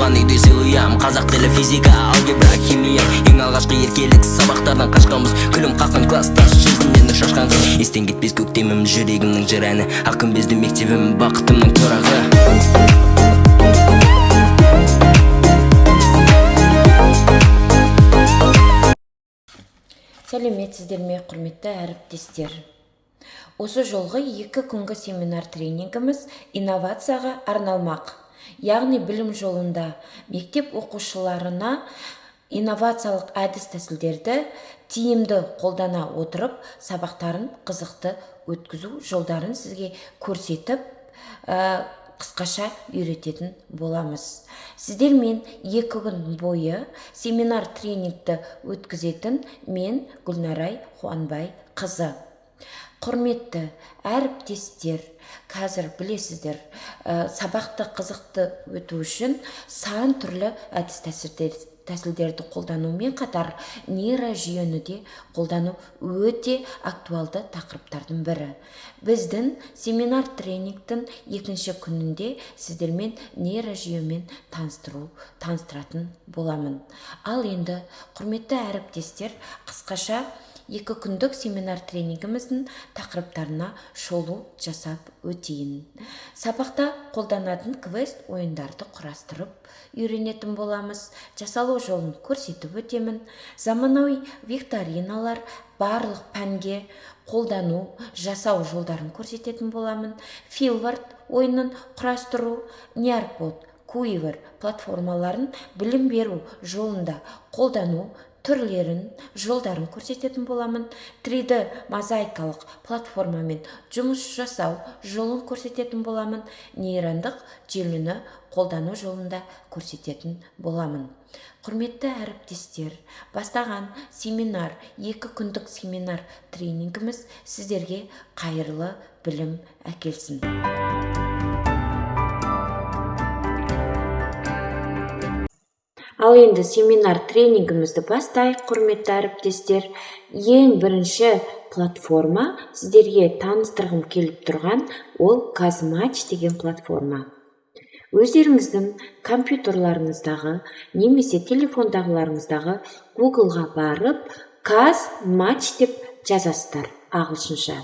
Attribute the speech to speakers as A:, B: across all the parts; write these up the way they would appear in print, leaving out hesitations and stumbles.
A: туған үйде сыйлыям. Қазақ тілі, физика, алгебра, химия. Ең алғашқы еркелік сабақтардан қашқанбыз. Күлім қаққан класстас, жүзінен нұр шашқан қыз. Естен кетпес көктемім, жүрегімнің жыр әні. Ақ күмбезді мектебім, бақытымның тұрағы.
B: Сәлеметсіздер ме, құрметті әріптестер. Осы жолғы 2 күнгі семинар тренингіміз инновацияға арналмақ. Яғни білім жолында мектеп оқушыларына инновациялық әдіс тәсілдерді тиімді қолдана отырып, сабақтарын қызықты өткізу жолдарын сізге көрсетіп, қысқаша үйрететін боламыз. Сіздермен 2 күн бойы семинар тренингті өткізетін мен Гүлнарай Қуанбай қызы. Құрметті әріптестер, қазір білесіздер, сабақты қызықты өту үшін сан түрлі әдіс тәсілдерді қолданумен қатар нейрожүйені де қолдану өте актуалды тақырыптардың бірі. Біздің семинар тренингтің 2-ші күнінде сіздермен нейрожүйемен таныстыратын боламын. Ал енді, құрметті әріптестер, қысқаша 2 күндік семинар тренингіміздің тақырыптарына шолу жасап өтейін. Сабақта қолданатын квест ойындарды құрастырып үйренетін боламыз. Жасалу жолын көрсетіп өтемін. Заманауи викториналар барлық пәнге қолдану, жасау жолдарын көрсететін боламын. Филвард ойынын құрастыру, Неарпод, Куивер платформаларын білім беру жолында қолдану түрлерін, жолдарын көрсететін боламын. 3D мозаикалық платформамен жұмыс жасау жолын көрсететін боламын. Нейрондық желіні қолдану жолында көрсететін боламын. Құрметті әріптестер, бастаған семинар, 2 күндік семинар тренингіміз сіздерге қайырлы білім әкелсін. Ал енді семинар тренингімізді бастайық, құрметті әріптестер. Ең бірінші платформа сіздерге таныстырғым келіп тұрған ол Казматч деген платформа. Өздеріңіздің компьютерларыңыздағы немесе телефондағыларыңыздағы Google-ға барып, Казматч деп жазасыздар ағылшынша.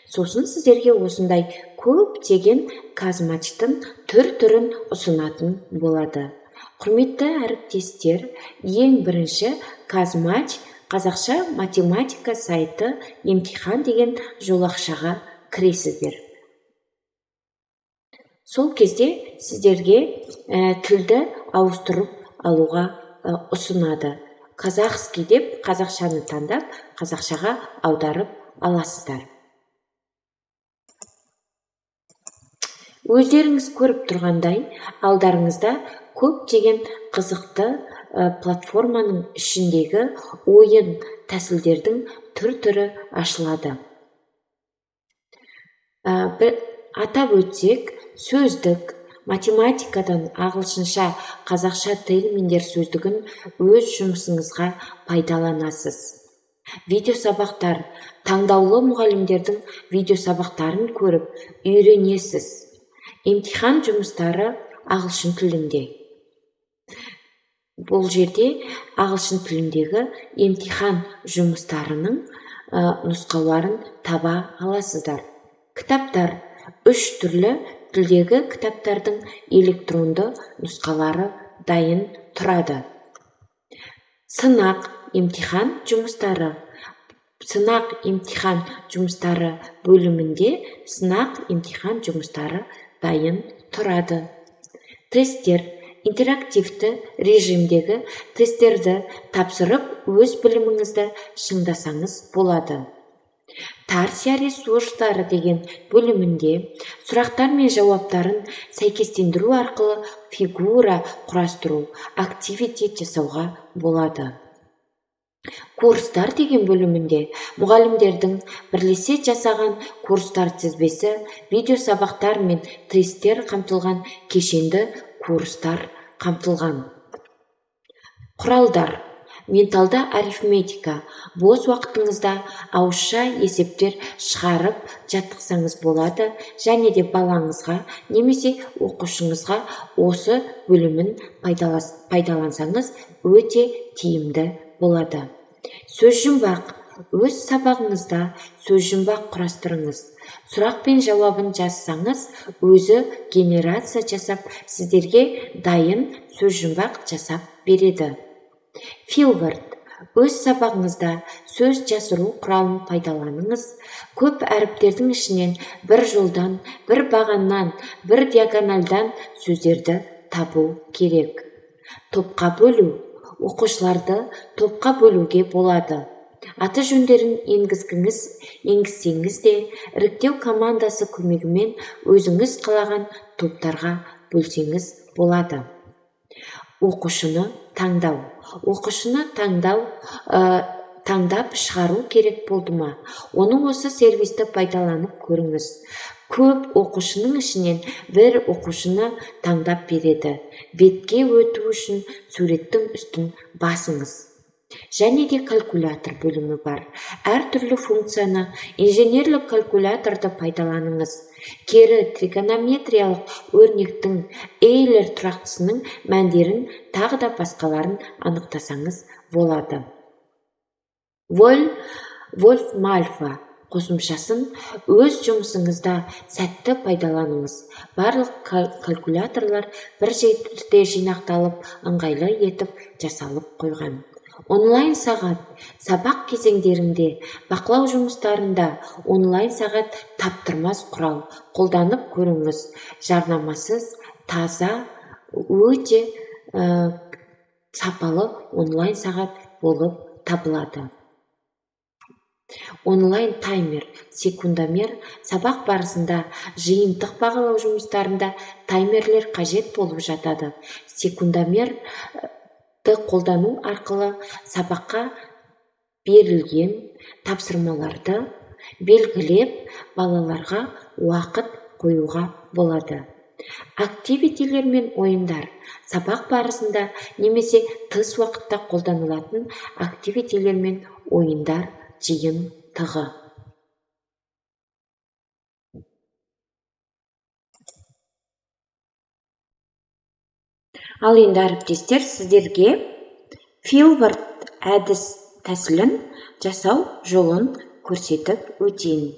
B: Сосын сіздерге осындай көптеген Казматчтың түр-түрін ұсынатын болады. Құрметті әріптестер, ең бірінші Казматч қазақша математика сайты емтихан деген жолақшаға кіресіздер. Сол кезде сіздерге тілді ауыстырып алуға ұсынады. Казахский деп қазақшаны таңдап, қазақшаға аударып аласыздар. Өздеріңіз көріп тұрғандай, алдарыңызда көптеген қызықты платформаның ішіндегі ойын тәсілдердің түр-түрі ашылады. Атап өтсек, сөздік, математикадан ағылшынша, қазақша терминдер сөздігін өз жұмысыңызға пайдаланасыз. Видеосабақтар, таңдаулы мұғалімдердің видеосабақтарын көріп үйренесіз. Емтихан жұмыстары ағылшын тілінде. Бұл жерде ағылшын тіліндегі емтихан жұмыстарының нұсқаларын таба аласыздар. Кітаптар, 3 түрлі тілдегі кітаптардың электронды нұсқалары дайын тұрады. Сынақ емтихан жұмыстары. Сынақ емтихан жұмыстары бөлімінде сынақ емтихан жұмыстары дайын тұрады. Тесттер, интерактивті режимдегі тесттерді тапсырып, өз біліміңізді шыңдасаңыз болады. Тарсия ресурстары деген бөлімінде сұрақтар мен жауаптарын сәйкестендіру арқылы фигура құрастыру, активити жасауға болады. Курстар деген бөлімінде мұғалімдердің бірлесе жасаған курстар тізбесі, видеосабақтар мен тесттер қамтылған кешенді курстар қамтылған. Құралдар. Менталды арифметика. Бос уақытыңызда ауызша есептер шығарып жаттықсаңыз болады, және де балаңызға немесе оқушыңызға осы бөлімін пайдалансаңыз өте тиімді болады. Сөз жұмбақ. Өз сабағыңызда сөз жұмбақ құрастырыңыз. Сұрақ пен жауабын жазсаңыз, өзі генерация жасап, сіздерге дайын сөз жұмбақ жасап береді. Филворд. Өз сабағыңызда сөз жасыру құралын пайдаланыңыз. Көп әріптердің ішінен бір жолдан, бір бағаннан, бір диагональдан сөздерді табу керек. Топқа бөлу. Оқушыларды топқа бөлуге болады. Аты жөндерін енгізсеңіз де, іріктеу командасы көмегімен өзіңіз қалаған топтарға бөлсеңіз болады. Оқушыны таңдау. Оқушыны таңдап шығару керек болды ма? Оны осы сервисті пайдаланып көріңіз. Көп оқушының ішінен бір оқушыны таңдап береді. Бетке өту үшін суреттің үстін басыңыз. Және де калькулятор бөлімі бар. Әр түрлі функцияны инженерлік калькуляторды пайдаланыңыз. Кері тригонометриялық өрнектің Эйлер тұрақтысының мәндерін тағы да басқаларын анықтасаңыз болады. Вольф-Мальва қосымшасын өз жұмысыңызда сәтті пайдаланыңыз. Барлық калькуляторлар бір жерде жинақталып, ыңғайлы етіп жасалып қойған. Онлайн сағат. Сабақ кезеңдерінде, бақылау жұмыстарында онлайн сағат таптырмас құрал. Қолданып көріңіз. Жарнамасыз, таза, өте сапалы онлайн сағат болып табылады. Онлайн таймер, секундомер. Сабақ барысында жиынтық бағалау жұмыстарында таймерлер қажет болып жатады. Секундомер қолдану арқылы сабаққа берілген тапсырмаларды белгілеп, балаларға уақыт қоюға болады. Активитилер мен ойындар. Сабақ барысында немесе тыс уақытта қолданылатын активитилер мен ойындар жиынтығы. Ал енді әріптестер, сіздерге Филворд әдіс тәсілін жасау жолын көрсетіп өтейін.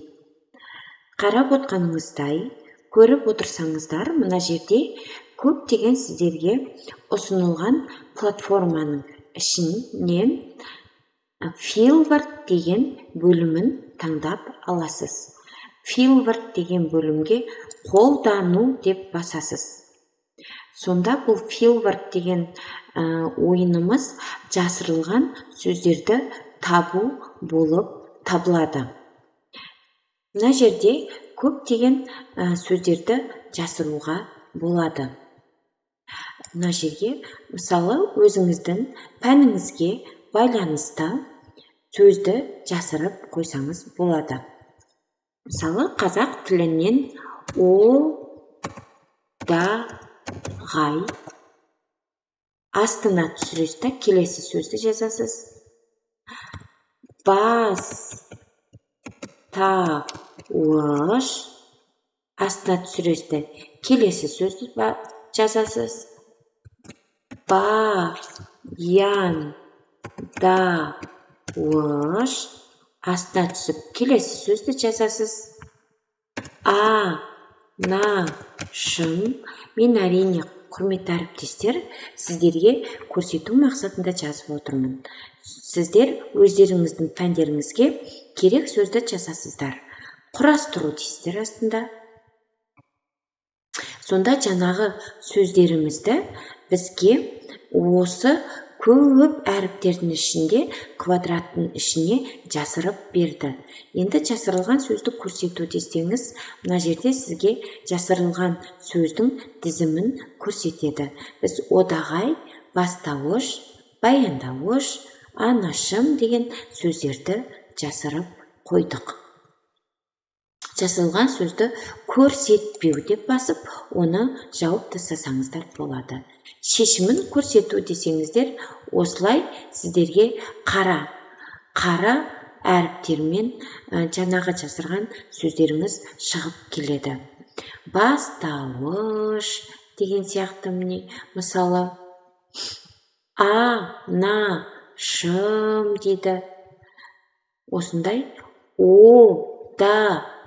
B: Қарап отқаныңыздай, көріп отырсаңыздар, мына жерде көптеген сіздерге ұсынылған платформаның ішінен Филворд деген бөлімін таңдап аласыз. Филворд деген бөлімге қолдану деп басасыз. Сонда бұл Филворд деген ойынымыз жасырылған сөздерді табу болып табылады. Мына жерде көптеген сөздерді жасыруға болады. Мына жерге, мысалы, өзіңіздің пәніңізге байланысты сөзді жасырып қойсаңыз болады. Мысалы, қазақ тілінен ғай астына түсіресіз, келесі сөзді жазасыз. Бастауыш астына түсіресіз, келесі сөзді жазасыз. Баяндауыш астына түсіп, келесі сөзді жазасыз. Анашым. Мен әрине, құрметті әріптестер, сіздерге көрсету мақсатында жазып отырмын. Сіздер өздеріңіздің пәндеріңізге керек сөзді жазасыздар. Құрастыру дейсіздер астында. Сонда жаңағы сөздерімізді бізге осы көп әріптердің ішінде, квадраттың ішіне жасырып берді. Енді жасырылған сөзді көрсету десеңіз, мына жерде сізге жасырылған сөздің тізімін көрсетеді. Біз одағай, бастауыш, баяндауыш, анашым деген сөздерді жасырып қойдық. Жазылған сөзді көрсетпеу деп басып, оны жауып тастасаңыздар болады. Шешімін көрсету десеңіздер, осылай сіздерге қара әріптермен жаңағы жазылған сөздеріңіз шығып келеді. Бастауыш деген сияқты, мысалы, анашым дейді. Осындай одағай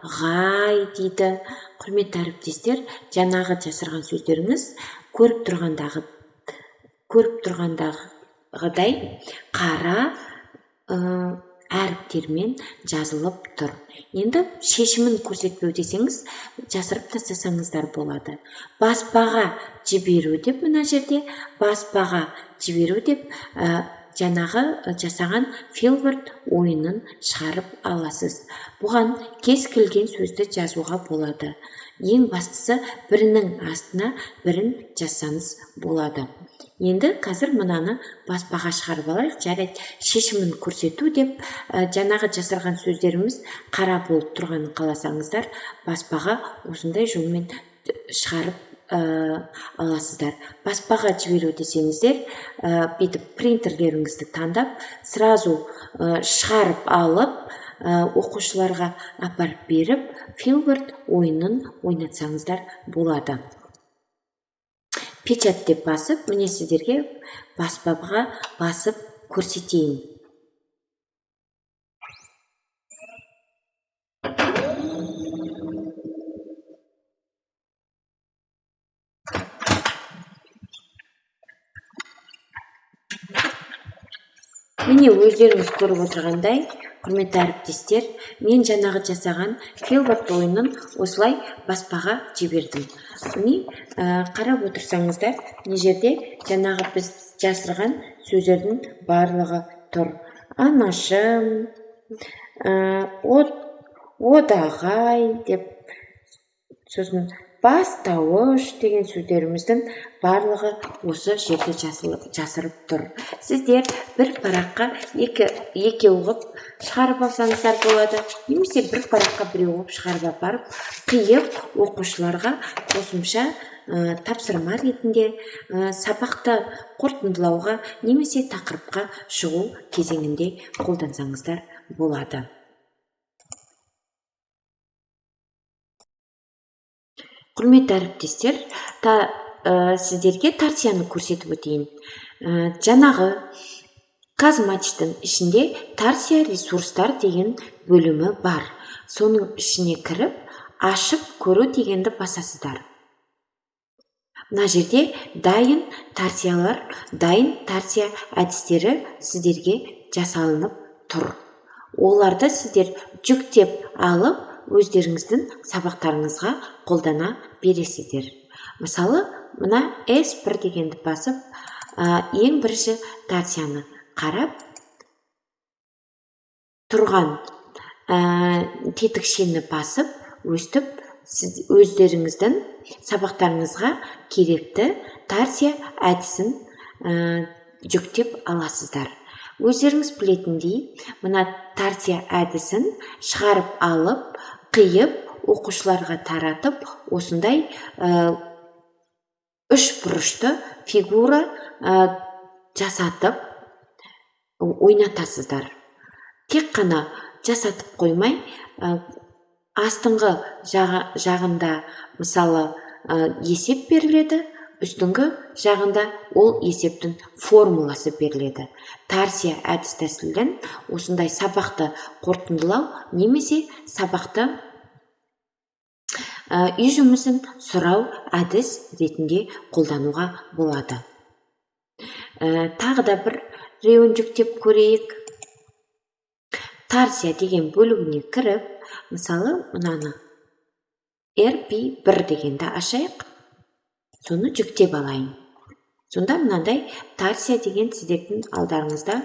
B: дейді. Құрметті әріптестер, жаңағы жасырған сөздеріңіз көріп тұрғандағыдай қара әріптермен жазылып тұр. Енді шешімін көрсетпеу десеңіз, жасырып тастасаңыздар болады. Баспаға жіберу деп, мына жерде баспаға жіберу деп жаңағы жасаған Filbert ойынын шығарып аласыз. Бұған кез келген сөзді жазуға болады. Ең бастысы бірінің астына бірін жазсаңыз болады. Енді қазір мынаны баспаға шығарып алайық. Жарайды, шешімін көрсету деп жаңағы жасырған сөздеріміз қара болып тұрғанын қаласаңыздар, баспаға осындай жолмен шығарып аласыздар. Баспаға жіберу десеңіздер, бүйтіп принтерлеріңізді таңдап, сразу шығарып алып, оқушыларға апарып беріп, Filbert ойынын ойнатсаңыздар болады. Печат деп басып, міне сіздерге баспаға басып көрсетейін. Міне өздеріңіз көріп отырғандай, құрметті әріптестер, мен жаңағы жасаған Filbert ойынын осылай баспаға жібердім. Міне қарап отырсаңыздар, мына жерде жаңағы біз жасырған сөздердің барлығы тұр. Анашым, одағай деп, сосын бастауыш деген сөздеріміздің барлығы осы жерде жасырып тұр. Сіздер бір параққа екі оғып шығарып алсаңыздар болады, немесе бір параққа бір оғып шығарып апарып, қиып оқушыларға қосымша тапсырма ретінде сабақты қорытындылауға немесе тақырыпқа шығу кезеңінде қолдансаңыздар болады. Құрметті әріптестер, сіздерге тартияны көрсетіп өтейін. Жаңағы казматчтың ішінде тартия ресурстар деген бөлімі бар. Соның ішіне кіріп, ашып көру дегенді басасыздар. Мына жерде дайын тартия әдістері сіздерге жасалынып тұр. Оларды сіздер жүктеп алып, өздеріңіздің сабақтарыңызға қолдана бересіздер. Мысалы, мына S1 дегенді басып, ең бірінші тартияны қарап, тұрған тетікшені басып, өстіп, өздеріңіздің сабақтарыңызға керекті тартия әдісін жүктеп аласыздар. Өздеріңіз білетіндей, мына тартия әдісін шығарып алып, қиып, оқушыларға таратып, осындай үш бұрышты фигура жасатып ойнатасыздар. Тек қана жасатып қоймай, астыңғы жағында мысалы есеп беріледі, үстіңгі жағында ол есептің формуласы беріледі. Тартия әдіс тәсілін осындай сабақты қорытындылау немесе сабақты үй жұмысын сұрау әдіс ретінде қолдануға болады. Тағы да бір реуін жүктеп көрейік. Тартия деген бөлігіне кіріп, мысалы, мынаны RP1 дегенді ашайық. Соны жүктеп алайын. Сонда мынандай тартия деген сіздердің алдарыңызда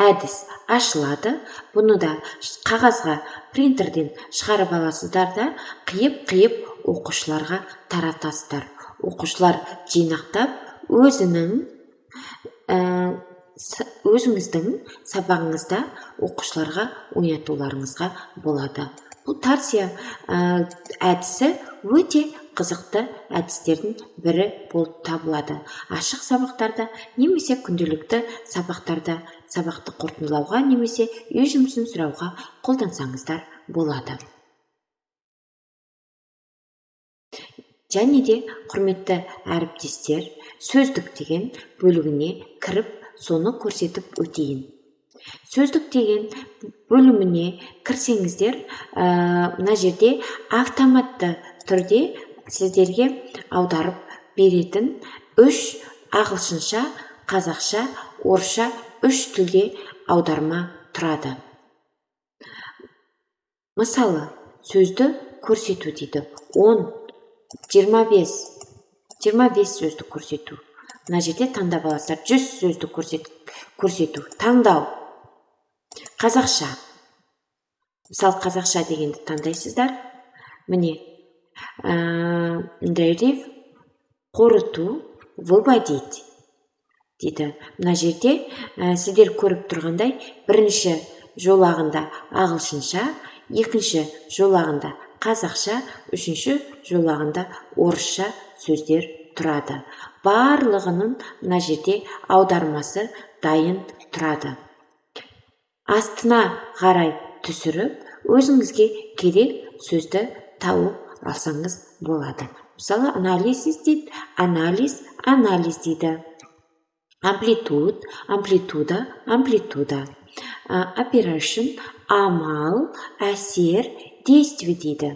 B: әдіс ашылады. Бұны да қағазға принтерден шығарып аласыздар да, қиып оқушыларға таратасыздар. Оқушылар жинақтап, өзінің өзіңіздің сабағыңызда оқушыларға ойнатуларыңызға болады. Бұл тарсия әдісі өте қызықты әдістердің бірі болып табылады. Ашық сабақтарда немесе күнделікті сабақтарда сабақты қорытындылауға немесе үй жұмысын сұрауға қолдансаңыздар болады. Және де, құрметті әріптестер, сөздік деген бөлігіне кіріп, соны көрсетіп өтейін. Сөздік деген бөліміне кірсеңіздер, мына жерде автоматты түрде сіздерге аударып беретін 3 ағылшынша, қазақша, орысша 3 тілде аударма тұрады. Мысалы, сөзді көрсету дейді. 10, 25 сөзді көрсету. Мына жерде таңдап аласыздар. 100 сөзді көрсету. Таңдау. Қазақша. Мысалы, қазақша дегенді таңдайсыздар. Міне, дәрев, қорыту, выводить дейді. Мына жерде сіздер көріп тұрғандай, бірінші жолағында ағылшынша, екінші жолағында қазақша, үшінші жолағында орысша сөздер тұрады. Барлығының мына жерде аудармасы дайын тұрады. Астына қарай түсіріп, өзіңізге керек сөзді тауып алсаңыз болады. Мысалы, анализ дейді, анализ дейді. Амплитуд, амплитуда. Operation, амал, әсер, действие дейді.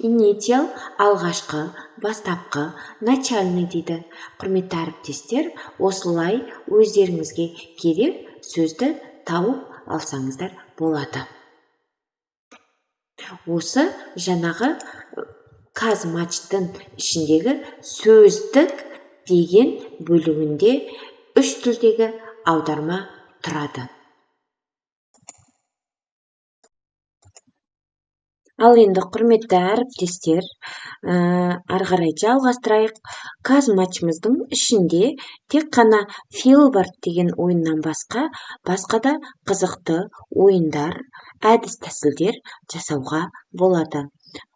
B: Initial, алғашқы, бастапқы, начальный дейді. Құрметті әріптестер, осылай өздеріңізге керек сөзді тауып алсаңыздар болады. Осы жаңағы Казматчтың ішіндегі сөздік деген бөлігінде 3 тілдегі аударма тұрады. Ал енді, құрметті әріптестер, ары қарай жалғастырайық. Казматчымыздың ішінде тек қана Filbert деген ойыннан басқа да қызықты ойындар, әдіс тәсілдер жасауға болады.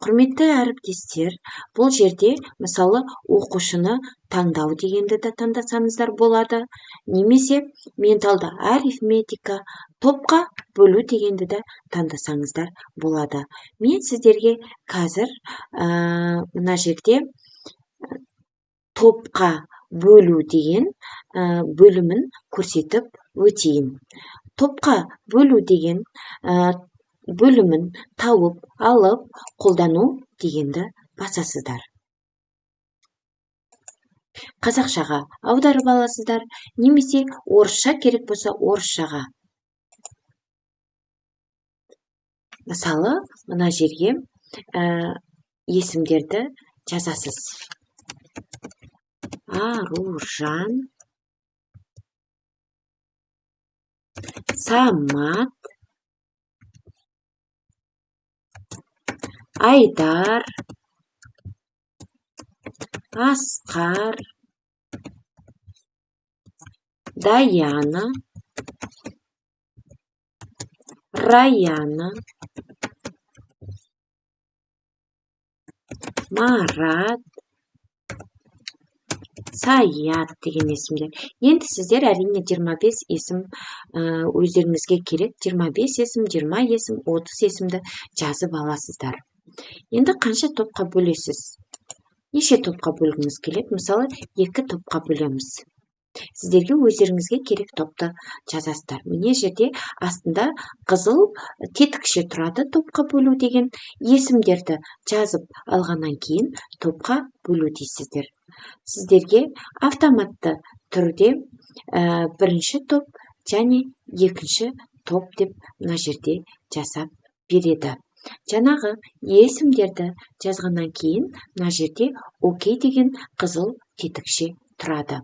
B: Құрметті әріптестер, бұл жерде мысалы оқушыны таңдау дегенді де таңдасаңыздар болады, немесе менталды арифметика, топқа бөлу дегенді де таңдасаңыздар болады. Мен сіздерге қазір мына жерде топқа бөлу деген бөлімін көрсетіп өтейін. Топқа бөлу деген бөлімін тауып, алып, қолдану дегенді басасыздар. Қазақшаға аударып аласыздар, немесе орысша керек болса орысшаға. Мысалы, мына жерге есімдерді жазасыз. Аружан, Самат, Айдар, Асқар, Даяна, Раяна, Марат, Саят деген есімдер. Енді сіздер әрине 25 есім өздеріңізге керек. 25 есім, 20 есім, 30 есімді жазып аласыздар. Енді қанша топқа бөлесіз? Неше топқа бөлгіңіз келеді? Мысалы, 2 топқа бөлеміз. Сіздерге өздеріңізге керек топты жазасыздар. Міне жерде астында қызыл тетікше тұрады топқа бөлу деген. Есімдерді жазып алғаннан кейін топқа бөлу дейсіздер. Сіздерге автоматты түрде бірінші топ және екінші топ деп мына жерде жасап береді. Жаңағы есімдерді жазғаннан кейін мына жерде окей деген қызыл тетікше тұрады.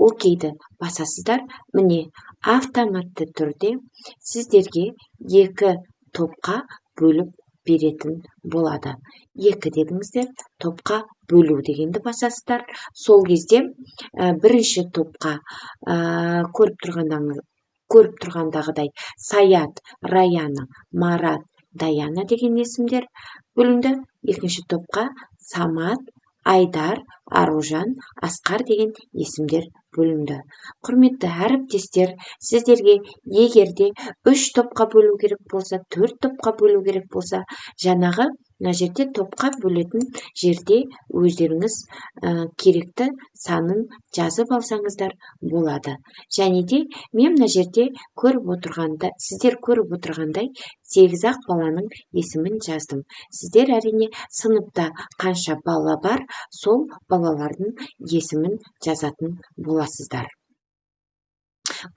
B: Окейді басасыздар. Міне автоматты түрде сіздерге 2 топқа бөліп беретін болады. 2 дедіңіздер, топқа бөлу дегенді басасыздар. Сол кезде бірінші топқа көріп тұрғандағыдай Саят, Раяна, Марат, Даяна деген есімдер бөлінді. Екінші топқа Самат, Айдар, Аружан, Асқар деген есімдер бөлінді. Құрметті әріптестер, сіздерге егерде 3 топқа бөлу керек болса, 4 топқа бөлу керек болса, жаңағы мына жерде топқа бөлетін жерде өздеріңіз керекті санын жазып алсаңыздар болады. Және де мен мына жерде сіздер көріп отырғандай 8-ақ баланың есімін жаздым. Сіздер әрине сыныпта қанша бала бар, сол балалардың есімін жазатын боласыздар.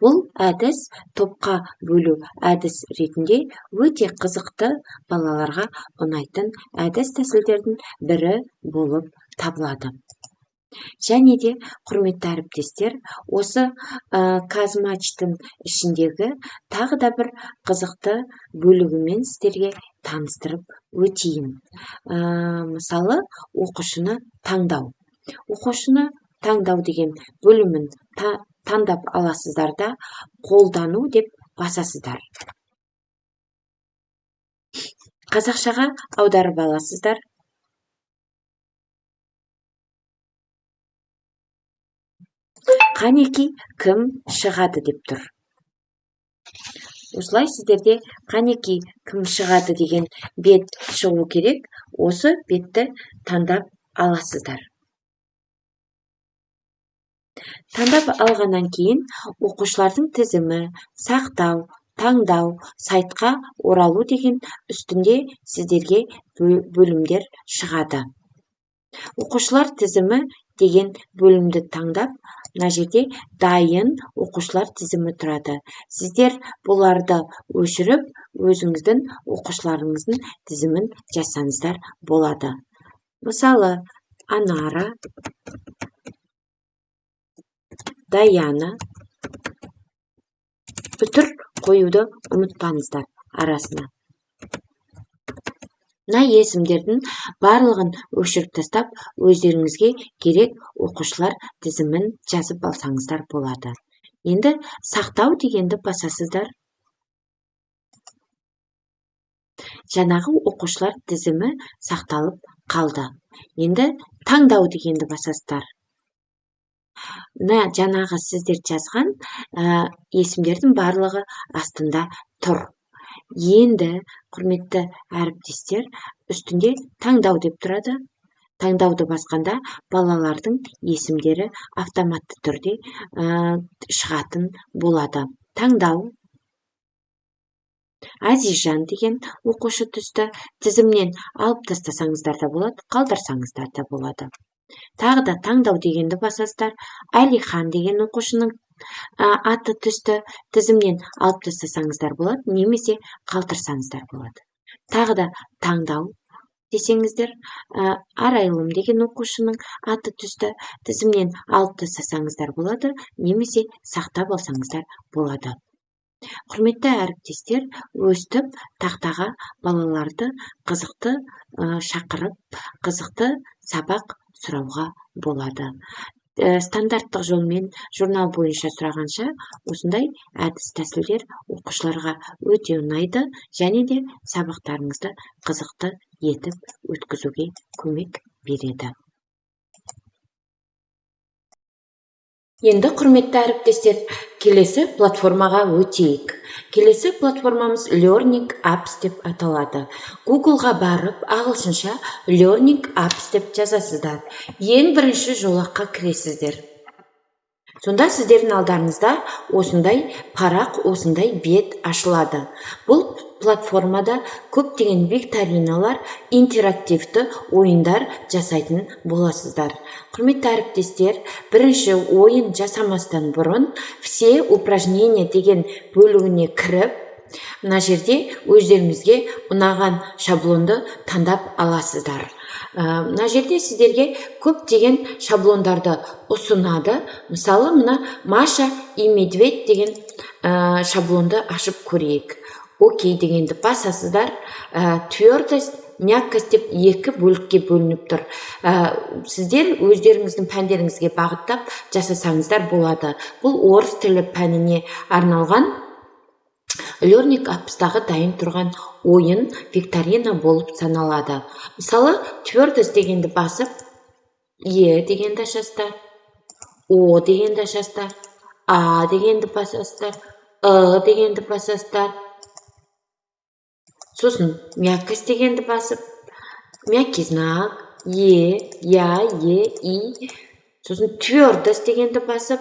B: Бұл әдіс топқа бөлу әдіс ретінде өте қызықты, балаларға ұнайтын әдіс тәсілдердің бірі болып табылады. Және де, құрметті әріптестер, осы казматчтың ішіндегі тағы да бір қызықты бөлігімен сіздерге таныстырып өтейін. Мысалы, оқушыны таңдау. Оқушыны таңдау деген бөлімін таңдап аласыздар да қолдану деп басасыздар. Қазақшаға аударып аласыздар. Қанеки кім шығады деп тұр. Осылай сіздерде қанеки кім шығады деген бет шығу керек. Осы бетті таңдап аласыздар. Таңдап алғаннан кейін оқушылардың тізімі, сақтау, таңдау, сайтқа оралу деген үстінде сіздерге бөлімдер шығады. Оқушылар тізімі деген бөлімді таңдап, мына жерде дайын оқушылар тізімі тұрады. Сіздер бұларды өшіріп, өзіңіздің оқушыларыңыздың тізімін жасаңыздар болады. Мысалы, Анара, Даяна, үтір қоюды ұмытпаңыздар арасына. Мына есімдердің барлығын өшіріп тастап, өздеріңізге керек оқушылар тізімін жазып алсаңыздар болады. Енді сақтау дегенді басасыздар. Жаңағы оқушылар тізімі сақталып қалды. Енді таңдау дегенді басасыздар. Жаңағы сіздер жазған есімдердің барлығы астында тұр. Енді, құрметті әріптестер, үстінде таңдау деп тұрады. Таңдауды басқанда балалардың есімдері автоматты түрде шығатын болады. Таңдау. Азизжан деген оқушы түсті. Тізімнен алып тастасаңыздар да болады, қалдырсаңыздар да болады. Тағы да таңдау дегенді басасыздар. Әлихан деген оқушының аты түсті. Тізімнен алып тастасаңыздар болады, немесе қалдырсаңыздар болады. Тағы да таңдау десеңіздер. Арайлым деген оқушының аты түсті. Тізімнен алып тастасаңыздар болады, немесе сақтап алсаңыздар болады. Құрметті әріптестер, өстіп тақтаға балаларды қызықты шақырып, қызықты сабақ сұрауға болады. Стандарттық жолмен журнал бойынша сұрағанша, осындай әдіс тәсілдер оқушыларға өте ұнайды, және де сабақтарыңызды қызықты етіп өткізуге көмек береді. Енді, құрметті әріптестер, келесі платформаға өтейік. Келесі платформамыз Learning Apps деп аталады. Google-ға барып, ағылшынша Learning Apps деп жазасыздар. Ең бірінші жолаққа кіресіздер. Сонда сіздердің алдарыңызда осындай парақ, осындай бет ашылады. Бұл платформада көптеген викториналар, интерактивті ойындар жасайтын боласыздар. Құрметті әріптестер, бірінші ойын жасамастан бұрын все упражнения деген бөлігіне кіріп, мына жерде өздеріңізге ұнаған шаблонды таңдап аласыздар. Мына жерде сіздерге көптеген шаблондарды ұсынады. Мысалы, мына Маша и Медведь деген шаблонды ашып көрейік. окей дегенді басасыздар. Твердость, мягкость деп екі бөлікке бөлініп тұр. Сіздер өздеріңіздің пәндеріңізге бағыттап жасасаңыздар болады. Бұл орыс тілі пәніне арналған Learning Apps'тағы дайын тұрған ойын викторина болып саналады. Мысалы, твердость дегенді басып, дегенді ашасыздар, о дегенді ашасыздар, а дегенді басасыздар, дегенді басасыздар. Сосын мягкость дегенді басып, мягкий знак, я, и. Сосын твердость дегенді басып,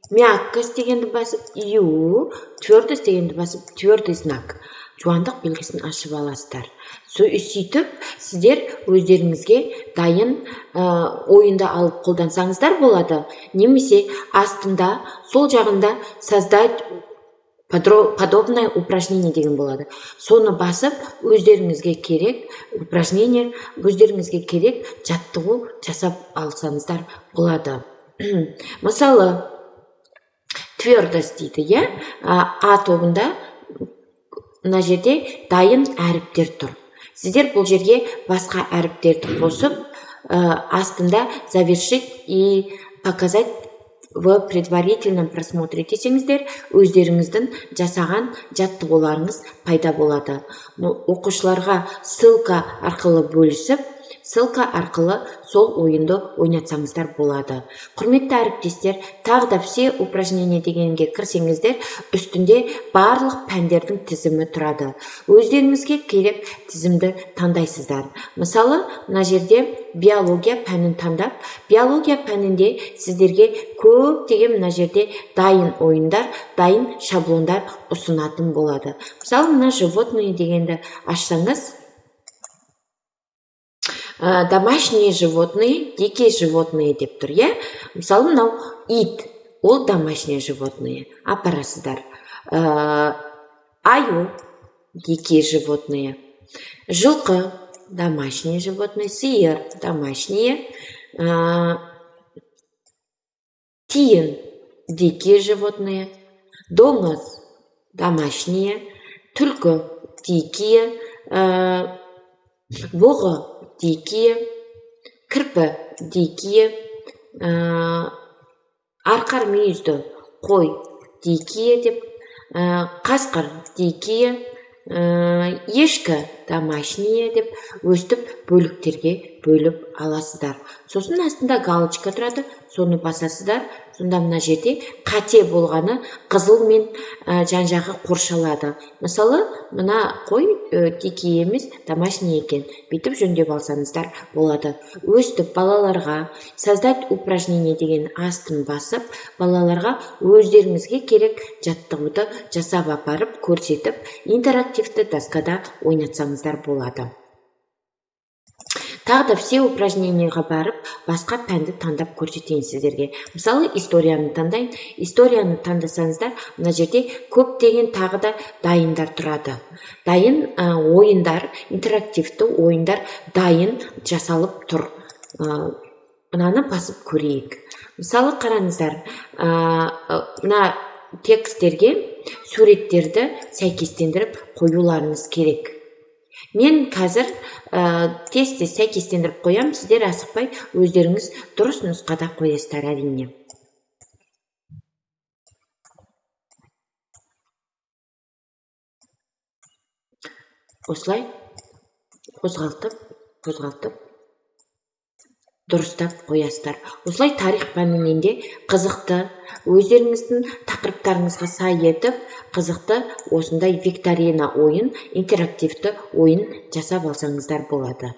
B: мягкость дегенді басып, твердость дегенді басып, твердый знак. Жуандық белгісін ашып аласыздар. Сөйтіп, сіздер өздеріңізге дайын ойынды алып қолдансаңыздар болады. Немесе астында, сол жағында создать подобное упражнение деген болады. Соны басып, өздеріңізге керек упражнение, өздеріңізге керек жаттығу жасап алсаңыздар болады. Мысалы, твердость дейді, А тобында мына жерде дайын әріптер тұр. Сіздер бұл жерге басқа әріптерді қосып, астында завершить и показать в предварительном просмотре десеңіздер, өздеріңіздің жасаған жаттығуларыңыз пайда болады. Оқушыларға ссылка арқылы бөлісіп, ссылка арқылы сол ойынды ойнатсаңыздар болады. Құрметті әріптестер, тағы да все упражнение дегенге кірсеңіздер, үстінде барлық пәндердің тізімі тұрады. Өздеріңізге керек тізімді таңдайсыздар. Мысалы, мына жерде биология пәнін таңдап, биология пәнінде сіздерге көптеген мына жерде дайын ойындар, дайын шаблондар ұсынатын болады. Мысалы, мына животные дегенді ашсаңыз, домашние животные, дикие животные деп тұр, Мысалы, мынау ит, ол домашние животные, апарасыздар. Аю, дикие животные. Жылқы, домашние животные. Сиыр, домашние. Тиін, дикие животные. Доңыз, домашние. Түлкі, дикие. Бұғы, дикие, кірпі, дикие, арқар мүйізді, қой, дикие деп, қасқыр, дикие, ешкі, домашние деп, өстіп бөліктерге бөліп аласыздар. Сосын астында галочка тұрады, соны басасыздар. Сонда мына жерде қате болғаны қызыл мен жан-жағы қоршалады. Мысалы, мына қой дикие емес, домашний екен. Бүйтіп жөндеп алсаңыздар болады. Өстіп балаларға создать упражнение деген астын басып, балаларға өздеріңізге керек жаттығуды жасап апарып, көрсетіп, интерактивті доскада ойнатсаңыздар болады. Тағы да все упражнениеға барып, басқа пәнді таңдап көрсетейін сіздерге. Мысалы, историяны таңдайын. Историяны таңдасаңыздар, мына жерде көптеген тағы да дайындар тұрады. Дайын ойындар, интерактивті ойындар дайын жасалып тұр. Мынаны басып көрейік. Мысалы, қараңыздар, мына тексттерге суреттерді сәйкестендіріп қоюларыңыз керек. Мен қазір тез сәйкестендіріп қоям, сіздер асықпай өздеріңіз дұрыс нұсқада қоясыздар әрине. Осылай қозғалтып, дұрыстап қоясыздар. Осылай тарих пәнінен де қызықты, өздеріңіздің тақырыптарыңызға сай етіп, қызықты осындай викторина ойын, интерактивті ойын жасап алсаңыздар болады.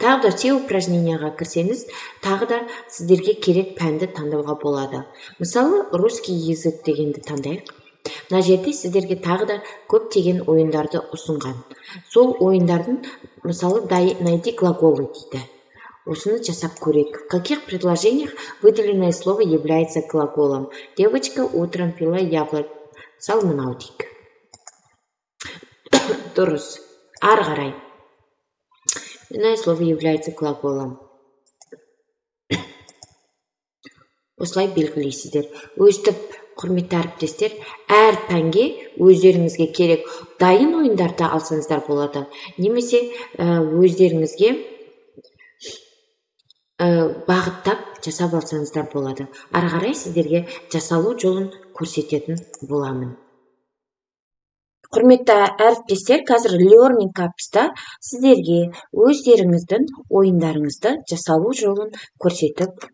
B: Тағы да все упражненияға кірсеңіз, тағы да сіздерге керек пәнді таңдауға болады. Мысалы, русский язык дегенді таңдайық. Мына жерде сіздерге тағы да көптеген ойындарды ұсынған. Сол ойындардың, мысалы, найди глаголы дейді. Осыны жасап көрейік. В каких предложениях выделенное слово является глаголом? Девочка утром пила яблоко. Мысалы, мынау дейік. Дұрыс. Ары қарай. Выделенное слово является глаголом. осылай белгілейсіздер. Өстіп, құрметті әріптестер, әр пәнге өздеріңізге керек дайын ойындарды алсаңыздар болады. Немесе өздеріңізге бағыттап жасап алсаңыздар болады. Ары қарай сіздерге жасалу жолын көрсететін боламын. Құрметті әріптестер, қазір Learning Apps-та сіздерге өздеріңіздің ойындарыңызды жасалу жолын көрсетіп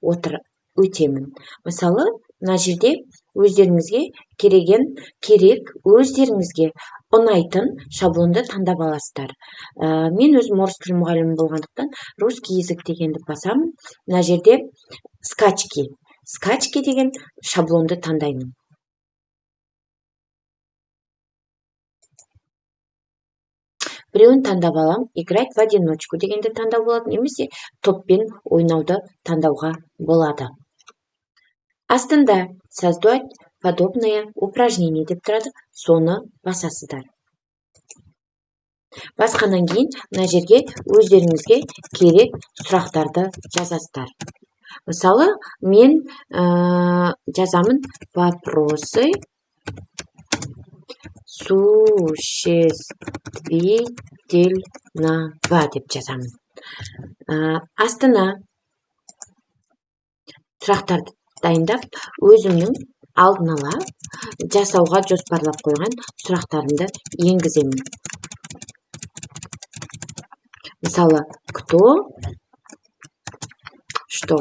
B: өтемін. Мысалы, мына жерде өздеріңізге керек өздеріңізге ұнайтын шаблонды таңдап аласыздар. Мен өзім орыс тілі мұғалімі болғандықтан русский язык дегенді басамын. Мына жерде скачки деген шаблонды таңдаймын. Біреуін таңдап алам, играть в одиночку дегенді таңдау болады, немесе топпен ойнауды таңдауға болады. Астында создать подобное упражнение деп тұрады, соны басасыздар. Басқаннан кейін мына жерге өздеріңізге керек сұрақтарды жазасыздар. Мысалы, мен жазамын вопросы существительного деп жазамын. Астына сұрақтарды дайындап, өзімнің алдын ала жасауға жоспарлап қойған сұрақтарымды енгіземін. Мысалы, кто, что.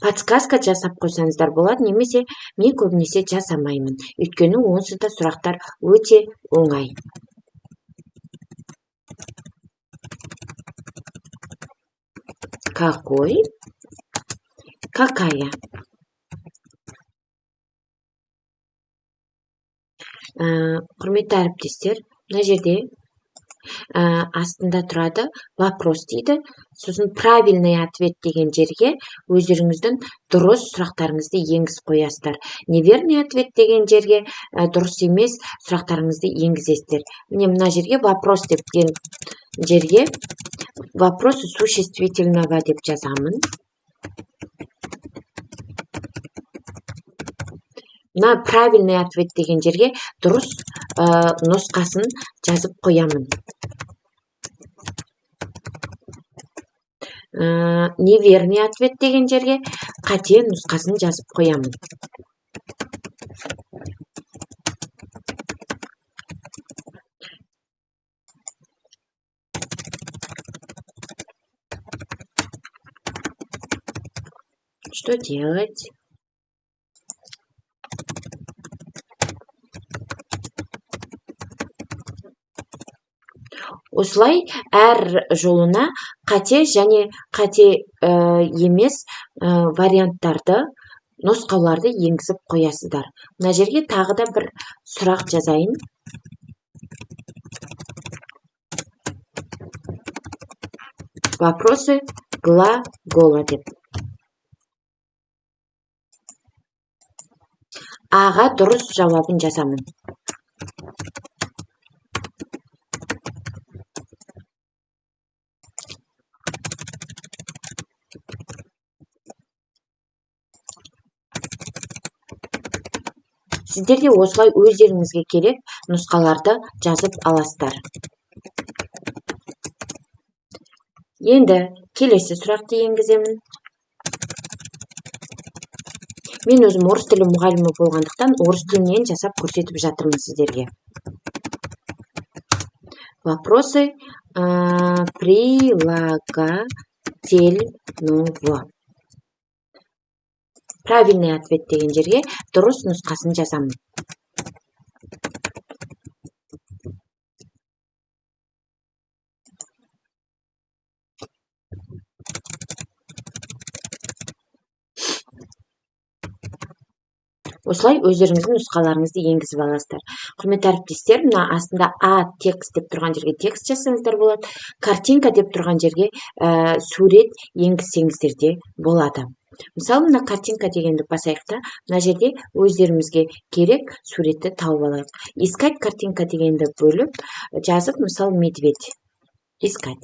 B: Подсказка жасап қойсаңыздар болады, немесе мен көбінесе жасамаймын. Өйткені онсыз да сұрақтар өте оңай. Какой? Какая? Құрметті әріптестер, мына жерде астында тұрады вопрос дейді. Сосын правильный ответ деген жерге өздеріңіздің дұрыс сұрақтарыңызды енгізіп қоясыздар. Неверный ответ деген жерге дұрыс емес сұрақтарыңызды енгізесіздер. Міне мына жерге вопрос деген жерге вопрос существительного деп жазамын. Мына правильный ответ деген жерге дұрыс нұсқасын жазып қоямын. Неверный ответ деген жерге қате нұсқасын жазып қоямын. Что делать? Осылай әр жолына қате және қате емес варианттарды, нұсқауларды енгізіп қоясыздар. Мына жерге тағы да бір сұрақ жазайын. Вопросы глагола деп. Аға дұрыс жауабын жазамын. Сіздер де осылай өздеріңізге керек нұсқаларды жазып аласыздар. Енді келесі сұрақты енгіземін. Мен өзім орыс тілі мұғалімі болғандықтан орыс тілінен жасап көрсетіп жатырмын сіздерге. Вопросы прилагательного. Правильный ответ деген жерге дұрыс нұсқасын жазамын. Осылай өздеріңіздің нұсқаларыңызды енгізіп аласыздар. Құрметті әріптестер, мына астында текст деп тұрған жерге текст жазсаңыздар болады. Картинка деп тұрған жерге сурет енгізсеңіздер де болады. Мысалы, мына картинка дегенді басайық та, мына жерде өздерімізге керек суретті тауып алайық. Искать картинка дегенді бөліп жазып, мысалы, медведь. Искать.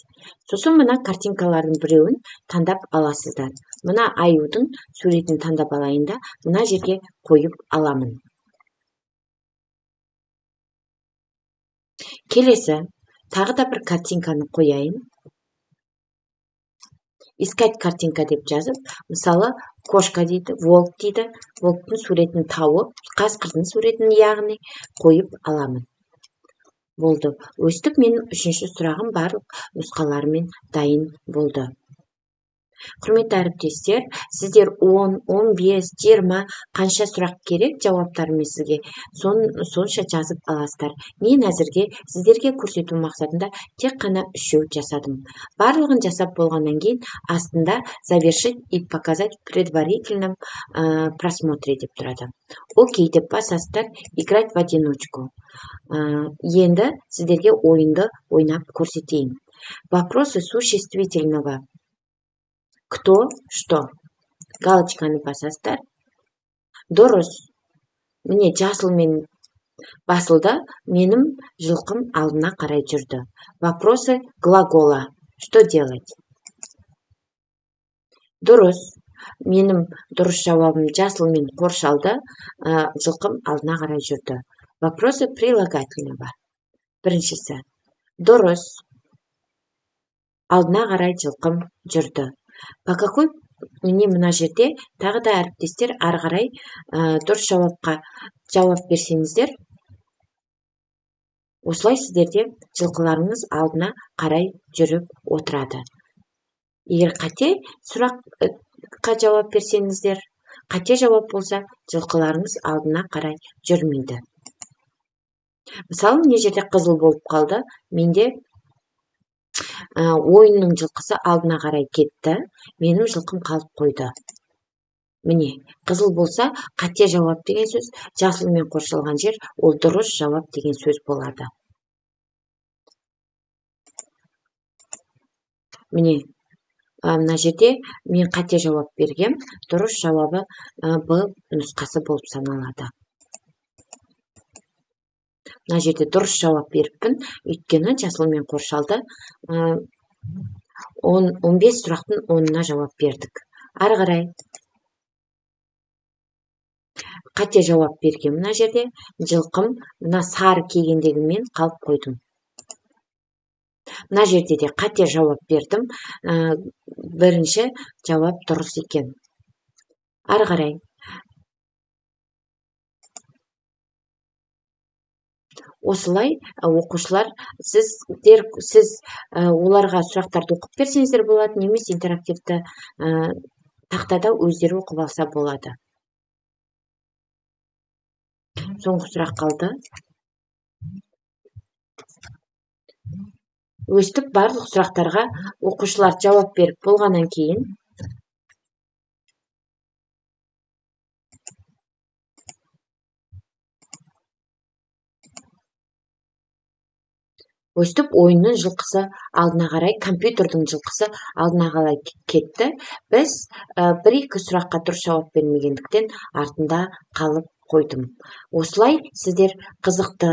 B: Сосын мына картинкалардың біреуін таңдап аласыздар. Мына аюдың суретін таңдап алайын да, мына жерге қойып аламын. Келесі, тағы да бір картинканы қояйын. Искать картинка деп жазып, мысалы, кошка дейді, волк дейді. Волктың суретін тауып, қасқырдың суретін яғни қойып аламын. Болды. Өстіп менің үшінші сұрағым барлық нұсқаларымен дайын болды. Құрметті әріптестер, сіздер 10, 15, 20 қанша сұрақ керек жауаптарымен сізге сонша жазып аласыздар. Мен әзірге сіздерге көрсету мақсатында тек қана 3 жасадым. Барлығын жасап болғаннан кейін астында завершить и показать в предварительном просмотре деп тұрады. Окей деп басасыздар, играть в одиночку. Енді сіздерге ойынды ойнап көрсетейін. Вопросы существительного. Кто, что? Галочканы басасыздар. Дұрыс. Міне жасылмен басылды, менің жылқым алдына қарай жүрді. Вопросы глагола. Что делать? Дұрыс. Менің дұрыс жауабым жасылмен қоршалды, жылқым алдына қарай жүрді. Вопросы прилагательного. Біріншісі. Дұрыс. Алдына қарай жылқым жүрді. По какой міне мына жерде тағы да әріптестер ары қарай дұрыс жауапқа жауап берсеңіздер, осылай сіздерде жылқыларыңыз алдына қарай жүріп отырады. Егер қате сұраққа жауап берсеңіздер, қате жауап болса, жылқыларыңыз алдына қарай жүрмейді. Мысалы, мына жерде қызыл болып қалды, менде ойынның жылқысы алдына қарай кетті, менің жылқым қалып қойды. Міне, қызыл болса, қате жауап деген сөз, жасылмен қоршалған жер, ол дұрыс жауап деген сөз болады. Міне, мына жерде мен қате жауап бергем, дұрыс жауабы Б нұсқасы болып саналады. Мына жерде дұрыс жауап беріппін, өйткені жасылмен қоршалды, 15 сұрақтың 10-на жауап бердік. Ары қарай. Қате жауап бергем мына жерде, жылқым мына сары кигендегімен қалып қойдым. Мына жерде де қате жауап бердім, бірінші жауап дұрыс екен. Ары қарай. Осылай оқушылар сіз оларға сұрақтарды оқып берсеңіздер болады, немесе интерактивті тақтада өздері оқып алса болады. Соңғы сұрақ қалды. Өстіп барлық сұрақтарға оқушылар жауап беріп болғаннан кейін өстіп ойынның жылқысы алдына қарай, компьютердің жылқысы алдына қарай кетті. Біз 1-2 сұраққа дұрыс жауап бермегендіктен артында қалып қойдым. Осылай сіздер қызықты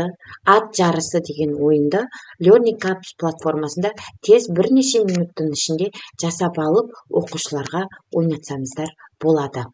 B: ат жарысы деген ойынды Learning Cups платформасында тез бірнеше минуттың ішінде жасап алып оқушыларға ойнатсаңыздар болады.